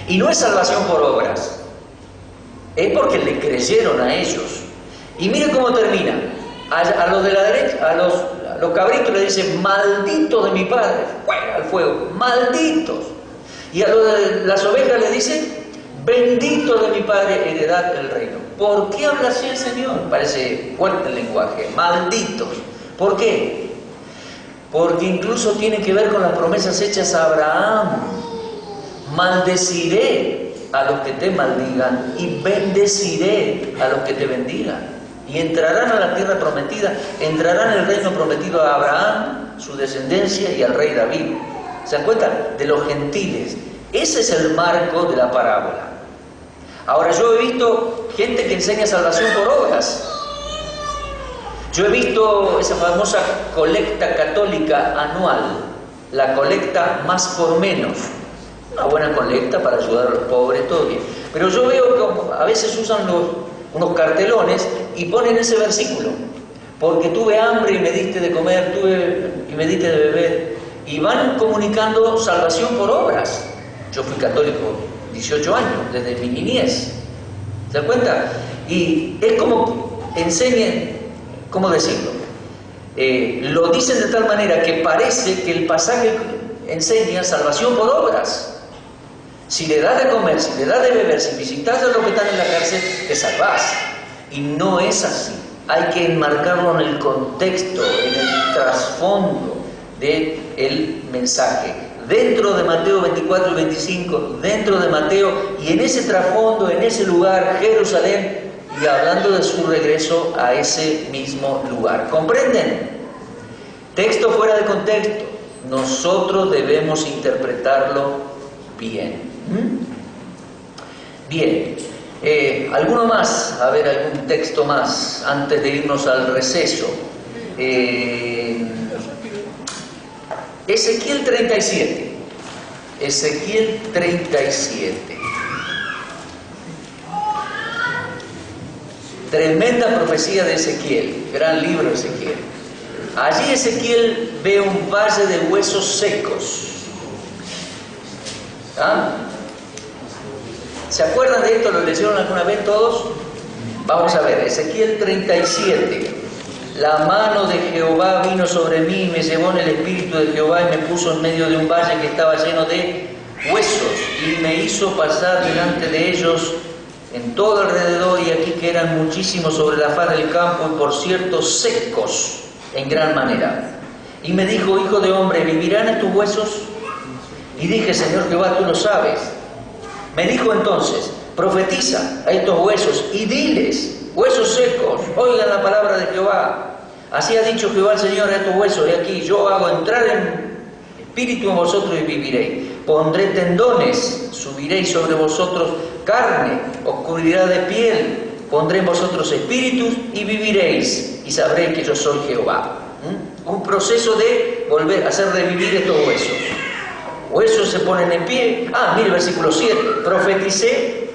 Speaker 1: Y no es salvación por obras, es porque le creyeron a ellos. Y mire cómo termina. A los de la derecha, a los cabritos le dicen, malditos de mi padre, fuera al fuego, malditos. Y a los de las ovejas le dicen, benditos de mi padre, heredad del reino. ¿Por qué habla así el Señor? Parece fuerte el lenguaje, malditos. ¿Por qué? Porque incluso tiene que ver con las promesas hechas a Abraham. Maldeciré a los que te maldigan y bendeciré a los que te bendigan. Y entrarán a la tierra prometida, entrarán en el reino prometido a Abraham, su descendencia y al rey David. ¿Se dan cuenta? De los gentiles. Ese es el marco de la parábola. Ahora, yo he visto gente que enseña salvación por obras. Yo he visto esa famosa colecta católica anual, la colecta más por menos. Una buena colecta para ayudar a los pobres, todo bien. Pero yo veo que a veces usan unos cartelones y ponen ese versículo, porque tuve hambre y me diste de comer, tuve y me diste de beber, y van comunicando salvación por obras. Yo fui católico 18 años, desde mi niñez, ¿se dan cuenta? Y es como enseñan, ¿cómo decirlo? Lo dicen de tal manera que parece que el pasaje enseña salvación por obras. Si le das de comer, si le das de beber, si visitas a los que están en la cárcel, te salvás. Y no es así. Hay que enmarcarlo en el contexto, en el trasfondo del mensaje. Dentro de Mateo 24 y 25, dentro de Mateo, y en ese trasfondo, en ese lugar, Jerusalén, y hablando de su regreso a ese mismo lugar. ¿Comprenden? Texto fuera de contexto. Nosotros debemos interpretarlo bien. Bien, ¿alguno más? A ver, algún texto más antes de irnos al receso. Ezequiel 37. Ezequiel 37. Tremenda profecía de Ezequiel, gran libro de Ezequiel. Allí Ezequiel ve un valle de huesos secos. ¿Ah? ¿Se acuerdan de esto? ¿Lo leyeron alguna vez todos? Vamos a ver, Ezequiel 37. La mano de Jehová vino sobre mí y me llevó en el espíritu de Jehová y me puso en medio de un valle que estaba lleno de huesos y me hizo pasar delante de ellos en todo alrededor, y aquí que eran muchísimos sobre la faz del campo y por cierto secos en gran manera. Y me dijo: hijo de hombre, ¿vivirán estos huesos? Y dije: Señor Jehová, tú lo sabes. Me dijo entonces: profetiza a estos huesos y diles: huesos secos, oigan la palabra de Jehová. Así ha dicho Jehová el Señor a estos huesos: he aquí, yo hago entrar en espíritu en vosotros y viviréis. Pondré tendones, subiréis sobre vosotros carne, oscuridad de piel. Pondré en vosotros espíritus y viviréis, y sabréis que yo soy Jehová. Un proceso de volver a hacer revivir estos huesos. Huesos se ponen en pie. Mire el versículo 7. Profeticé,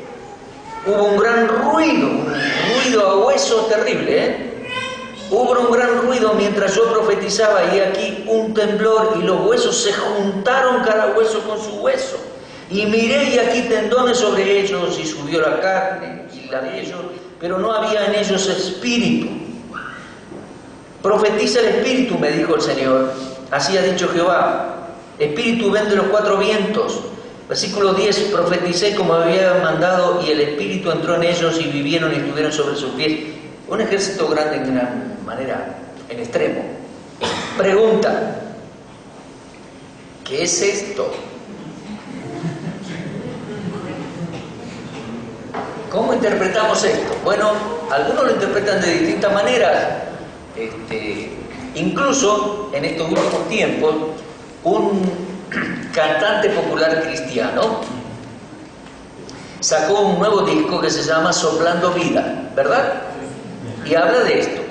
Speaker 1: hubo un gran ruido, un ruido a hueso terrible, Hubo un gran ruido mientras yo profetizaba, y aquí un temblor, y los huesos se juntaron cada hueso con su hueso. Y miré, y aquí tendones sobre ellos, y subió la carne, y la de ellos, pero no había en ellos espíritu. Profetiza el espíritu, me dijo el Señor. Así ha dicho Jehová. Espíritu ven de los cuatro vientos. Versículo 10, profeticé como había mandado, y el espíritu entró en ellos, y vivieron y estuvieron sobre sus pies. Un ejército grande en gran manera, en extremo. Pregunta: ¿qué es esto? ¿Cómo interpretamos esto? Bueno, algunos lo interpretan de distintas maneras. Incluso en estos últimos tiempos, un cantante popular cristiano sacó un nuevo disco que se llama Soplando Vida, ¿verdad? Y habla de esto.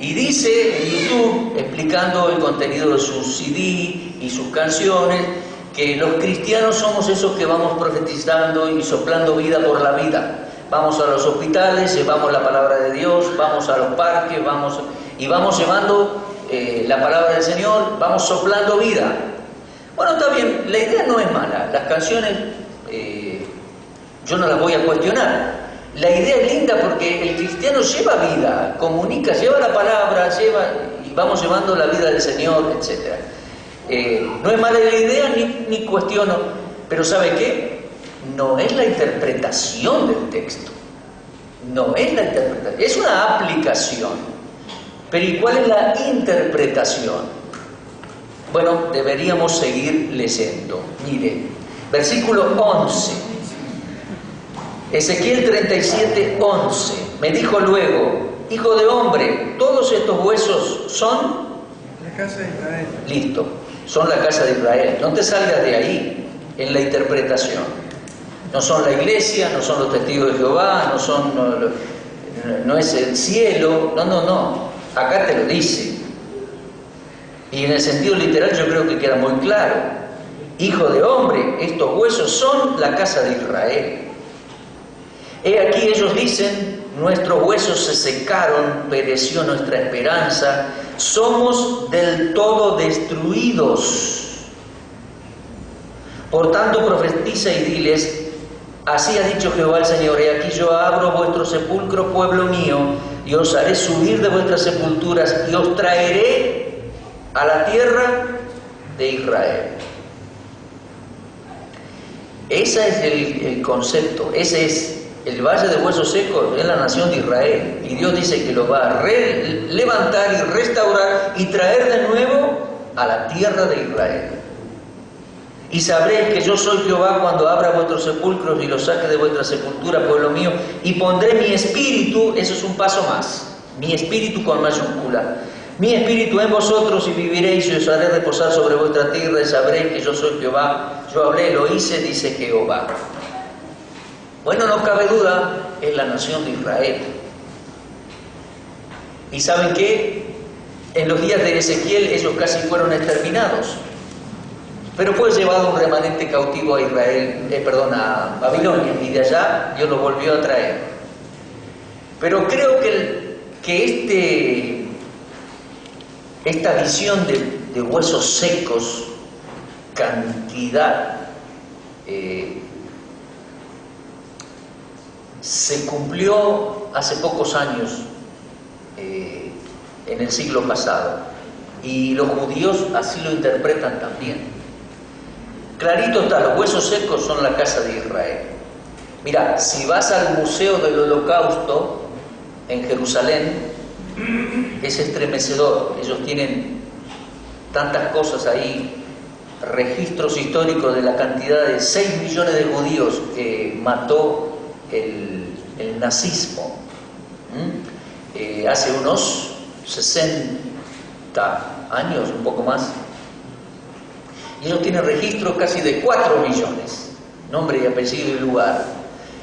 Speaker 1: Y dice en YouTube, explicando el contenido de sus CD y sus canciones, que los cristianos somos esos que vamos profetizando y soplando vida por la vida. Vamos a los hospitales, llevamos la palabra de Dios, vamos a los parques, vamos llevando la palabra del Señor, vamos soplando vida. Bueno, está bien, la idea no es mala. Las canciones yo no las voy a cuestionar. La idea es linda porque el cristiano lleva vida, comunica, lleva la palabra, y vamos llevando la vida del Señor, etc. No es mala la idea ni cuestiono, pero ¿sabe qué? No es la interpretación del texto. No es la interpretación, es una aplicación. Pero ¿y cuál es la interpretación? Bueno, deberíamos seguir leyendo. Mire, versículo 11. Ezequiel 37, 11. Me dijo luego: hijo de hombre, todos estos huesos son
Speaker 2: la casa de Israel.
Speaker 1: Listo, son la casa de Israel. No te salgas de ahí en la interpretación. No son la iglesia, no son los testigos de Jehová, no es el cielo. No. Acá te lo dice. Y en el sentido literal yo creo que queda muy claro. Hijo de hombre, estos huesos son la casa de Israel. He aquí ellos dicen: nuestros huesos se secaron, pereció nuestra esperanza, somos del todo destruidos. Por tanto profetiza y diles: así ha dicho Jehová el Señor, he aquí yo abro vuestro sepulcro, pueblo mío, y os haré subir de vuestras sepulturas, y os traeré a la tierra de Israel. Ese es el concepto, ese es el valle de huesos secos, es la nación de Israel. Y Dios dice que lo va a levantar y restaurar y traer de nuevo a la tierra de Israel. Y sabréis que yo soy Jehová cuando abra vuestros sepulcros y los saque de vuestra sepultura, pueblo mío, y pondré mi espíritu, eso es un paso más, mi espíritu con mayúscula, mi espíritu en vosotros, y viviréis, y os haré reposar sobre vuestra tierra, y sabréis que yo soy Jehová. Yo hablé, lo hice, dice Jehová. Bueno, no cabe duda, es la nación de Israel. ¿Y saben qué? En los días de Ezequiel ellos casi fueron exterminados. Pero fue llevado un remanente cautivo a a Babilonia, y de allá Dios los volvió a traer. Pero creo que esta visión de huesos secos, cantidad, se cumplió hace pocos años, en el siglo pasado, y los judíos así lo interpretan también. Clarito está, los huesos secos son la casa de Israel. Mira, si vas al Museo del Holocausto en Jerusalén, es estremecedor. Ellos tienen tantas cosas ahí, registros históricos de la cantidad de 6 millones de judíos que mató el nazismo hace unos 60 años, un poco más. Y ellos tienen registros casi de 4 millones, nombre y apellido y lugar.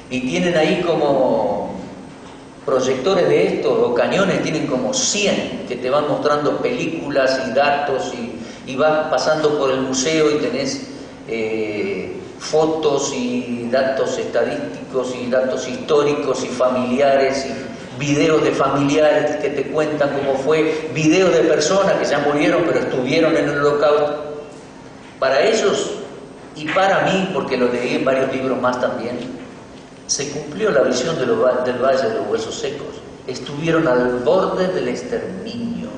Speaker 1: Y tienen ahí como proyectores de estos o cañones, tienen como 100 que te van mostrando películas y datos, y vas pasando por el museo y tenés fotos y datos estadísticos y datos históricos y familiares y videos de familiares que te cuentan cómo fue, videos de personas que ya murieron pero estuvieron en el Holocausto. Para ellos y para mí, porque lo leí en varios libros más también, se cumplió la visión del Valle de los Huesos Secos. Estuvieron al borde del exterminio,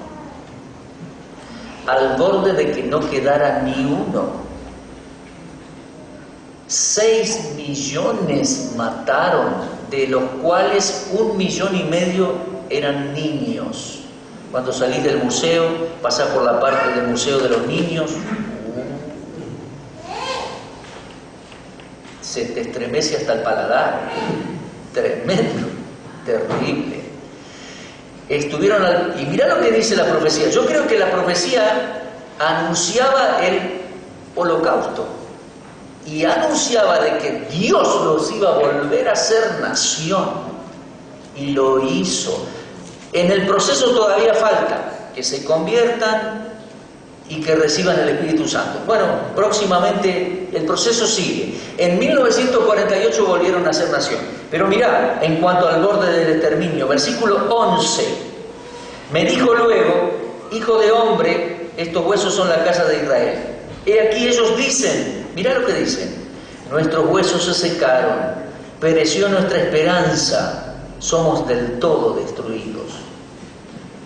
Speaker 1: al borde de que no quedara ni uno. 6 millones mataron, de los cuales 1,5 millones eran niños. Cuando salís del museo, pasás por la parte del Museo de los Niños, se te estremece hasta el paladar. Tremendo, terrible. Estuvieron y mirá lo que dice la profecía. Yo creo que la profecía anunciaba el holocausto y anunciaba de que Dios los iba a volver a ser nación, y lo hizo. En el proceso todavía falta que se conviertan y que reciban el Espíritu Santo. Bueno, próximamente el proceso sigue. En 1948 volvieron a ser nación. Pero mirá, en cuanto al borde del exterminio, versículo 11. Me dijo luego, hijo de hombre, estos huesos son la casa de Israel. He aquí ellos dicen, mirá lo que dicen, nuestros huesos se secaron, pereció nuestra esperanza, somos del todo destruidos.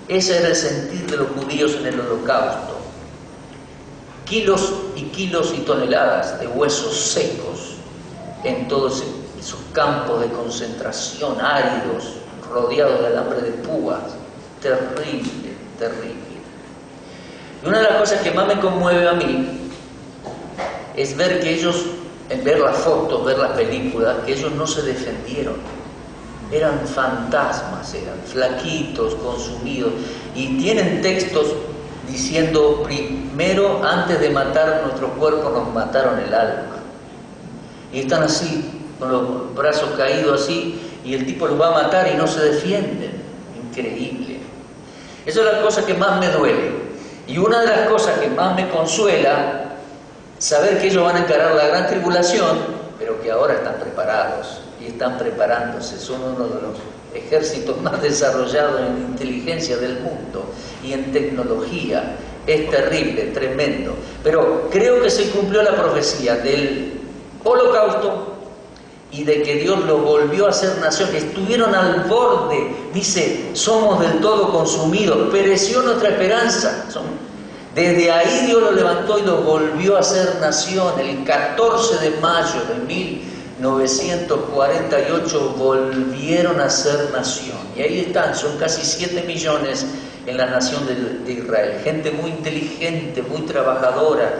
Speaker 1: Ese era el sentir de los judíos en el Holocausto. Kilos y kilos y toneladas de huesos secos en todos esos campos de concentración áridos, rodeados de alambre de púas. Terrible, terrible. Y una de las cosas que más me conmueve a mí es ver que ellos, ver las fotos, ver las películas, que ellos no se defendieron. Eran fantasmas, eran flaquitos, consumidos, y tienen textos diciendo, primero, antes de matar nuestro cuerpo, nos mataron el alma. Y están así, con los brazos caídos así, y el tipo los va a matar y no se defienden. Increíble. Esa es la cosa que más me duele. Y una de las cosas que más me consuela, saber que ellos van a encarar la gran tribulación, pero que ahora están preparados y están preparándose. Son uno de los ejércitos más desarrollados en inteligencia del mundo y en tecnología. Es terrible, tremendo. Pero creo que se cumplió la profecía del Holocausto y de que Dios los volvió a ser nación. Estuvieron al borde, dice, somos del todo consumidos, pereció nuestra esperanza. Desde ahí Dios los levantó y los volvió a ser nación. El 14 de mayo de 1948 volvieron a ser nación. Y ahí están, son casi 7 millones en la nación de Israel. Gente muy inteligente, muy trabajadora,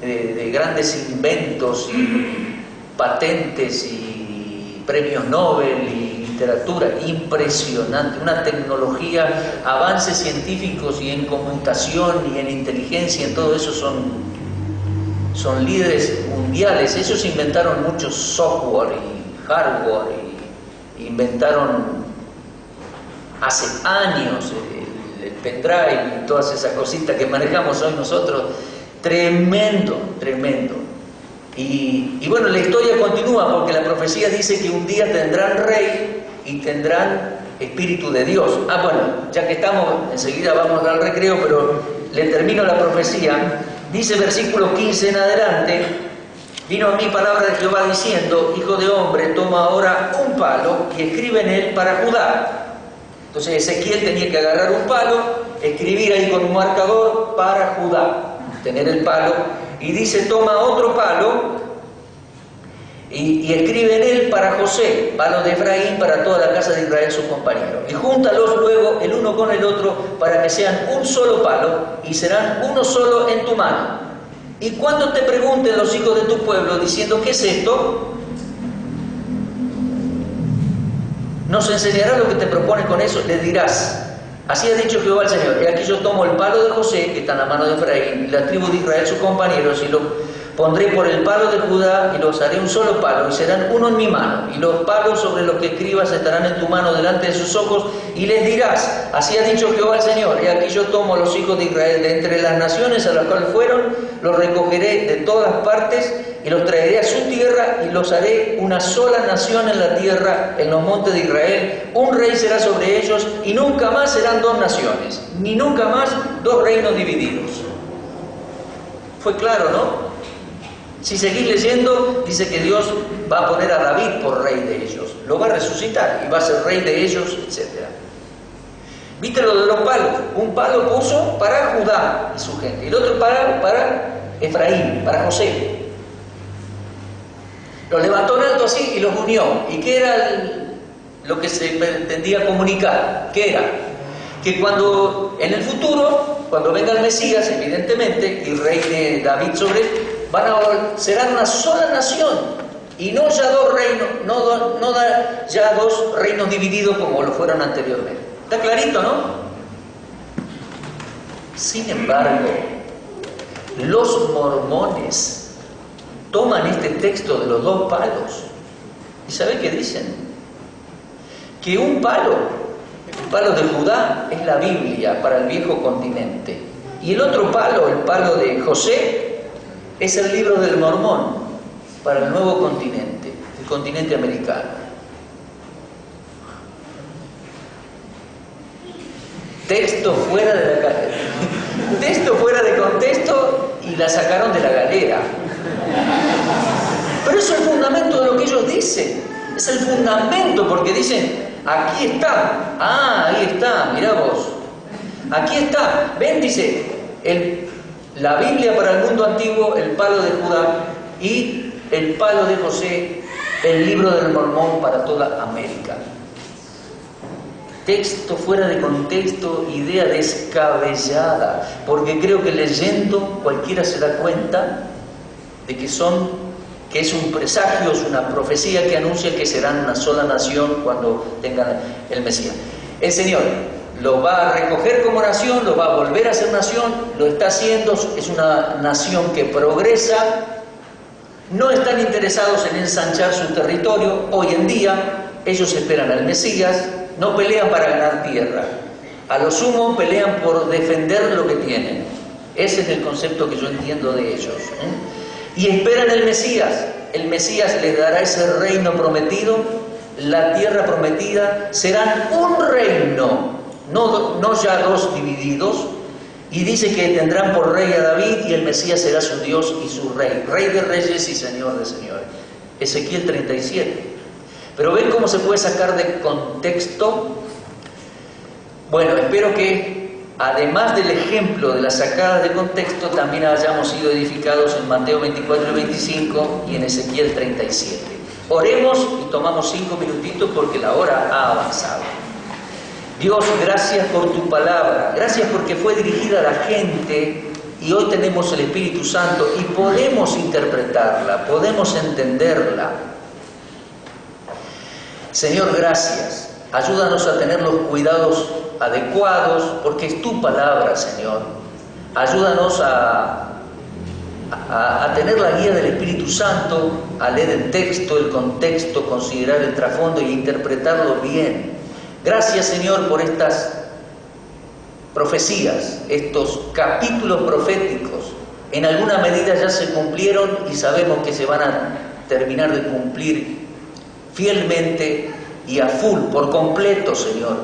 Speaker 1: de grandes inventos y patentes y premios Nobel y literatura. Impresionante, una tecnología, avances científicos y en computación y en inteligencia, en todo eso son líderes mundiales. Ellos inventaron mucho software y hardware y inventaron hace años el pendrive y todas esas cositas que manejamos hoy nosotros. Tremendo, tremendo. Y bueno, la historia continúa porque la profecía dice que un día tendrán rey y tendrán Espíritu de Dios. Bueno, ya que estamos, enseguida vamos al recreo, pero le termino la profecía. Dice versículo 15 en adelante: vino a mí palabra de Jehová diciendo, hijo de hombre, toma ahora un palo y escribe en él para Judá. Entonces Ezequiel tenía que agarrar un palo, escribir ahí con un marcador para Judá, tener el palo, y dice, toma otro palo y escribe en él para José, palo de Efraín, para toda la casa de Israel sus compañeros. Y júntalos luego el uno con el otro para que sean un solo palo y serán uno solo en tu mano. Y cuando te pregunten los hijos de tu pueblo diciendo, ¿qué es esto? ¿Nos enseñará lo que te propone con eso? Les dirás, así ha dicho Jehová el Señor, y aquí yo tomo el palo de José, que está en la mano de Efraín, y la tribu de Israel sus compañeros, y lo pondré por el palo de Judá, y los haré un solo palo, y serán uno en mi mano, y los palos sobre los que escribas estarán en tu mano delante de sus ojos, y les dirás, así ha dicho Jehová el Señor, y aquí yo tomo a los hijos de Israel de entre las naciones a las cuales fueron, los recogeré de todas partes, y los traeré a su tierra, y los haré una sola nación en la tierra, en los montes de Israel. Un rey será sobre ellos, y nunca más serán dos naciones, ni nunca más dos reinos divididos. Fue claro, ¿no? Si seguís leyendo, dice que Dios va a poner a David por rey de ellos, lo va a resucitar y va a ser rey de ellos, etc. ¿Viste lo de los palos? Un palo puso para Judá y su gente, y el otro para Efraín, para José. Los levantó en alto así y los unió. ¿Y qué era lo que se pretendía comunicar? ¿Qué era? Que cuando, en el futuro, cuando venga el Mesías, evidentemente, y reine David sobre él, serán una sola nación, y no ya dos reinos, no ya dos reinos divididos como lo fueron anteriormente. ¿Está clarito, no? Sin embargo, los mormones toman este texto de los dos palos, ¿y sabe qué dicen? Que un palo, el palo de Judá, es la Biblia para el viejo continente, y el otro palo, el palo de José, es el libro del Mormón para el nuevo continente, el continente americano. Texto fuera de contexto, y la sacaron de la galera. Pero eso es el fundamento de lo que ellos dicen. Es el fundamento, porque dicen, aquí está. Ahí está, mirá vos. Aquí está. Ven, dice, la Biblia para el mundo antiguo, el palo de Judá, y el palo de José, el libro del Mormón para toda América. Texto fuera de contexto, idea descabellada, porque creo que leyendo cualquiera se da cuenta de que es un presagio, es una profecía que anuncia que serán una sola nación cuando tengan el Mesías. El Señor lo va a recoger como nación, lo va a volver a ser nación, lo está haciendo, es una nación que progresa, no están interesados en ensanchar su territorio. Hoy en día ellos esperan al Mesías, no pelean para ganar tierra, a lo sumo pelean por defender lo que tienen. Ese es el concepto que yo entiendo de ellos, y esperan el Mesías les dará ese reino prometido, la tierra prometida, serán un reino, no ya dos divididos, y dice que tendrán por rey a David, y el Mesías será su Dios y su rey, rey de reyes y señor de señores. Ezequiel 37. Pero ven cómo se puede sacar de contexto. Bueno, espero que además del ejemplo de la sacada de contexto, también hayamos sido edificados en Mateo 24 y 25 y en Ezequiel 37. Oremos y tomamos 5 minutitos porque la hora ha avanzado. Dios, gracias por tu palabra, gracias porque fue dirigida a la gente y hoy tenemos el Espíritu Santo y podemos interpretarla, podemos entenderla. Señor, gracias. Ayúdanos a tener los cuidados adecuados, porque es tu palabra, Señor. Ayúdanos a tener la guía del Espíritu Santo, a leer el texto, el contexto, considerar el trasfondo y interpretarlo bien. Gracias, Señor, por estas profecías, estos capítulos proféticos. En alguna medida ya se cumplieron y sabemos que se van a terminar de cumplir fielmente y a full, por completo, Señor.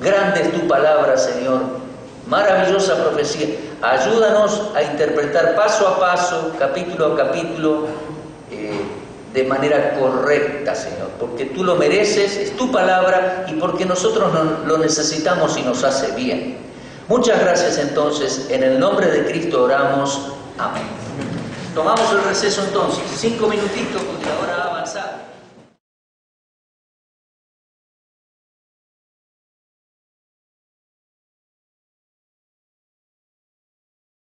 Speaker 1: Grande es tu palabra, Señor. Maravillosa profecía. Ayúdanos a interpretar paso a paso, capítulo a capítulo, de manera correcta, Señor, porque tú lo mereces, es tu palabra y porque nosotros lo necesitamos y nos hace bien. Muchas gracias entonces, en el nombre de Cristo oramos, amén. Tomamos el receso entonces, 5 minutitos porque la hora ha avanzado.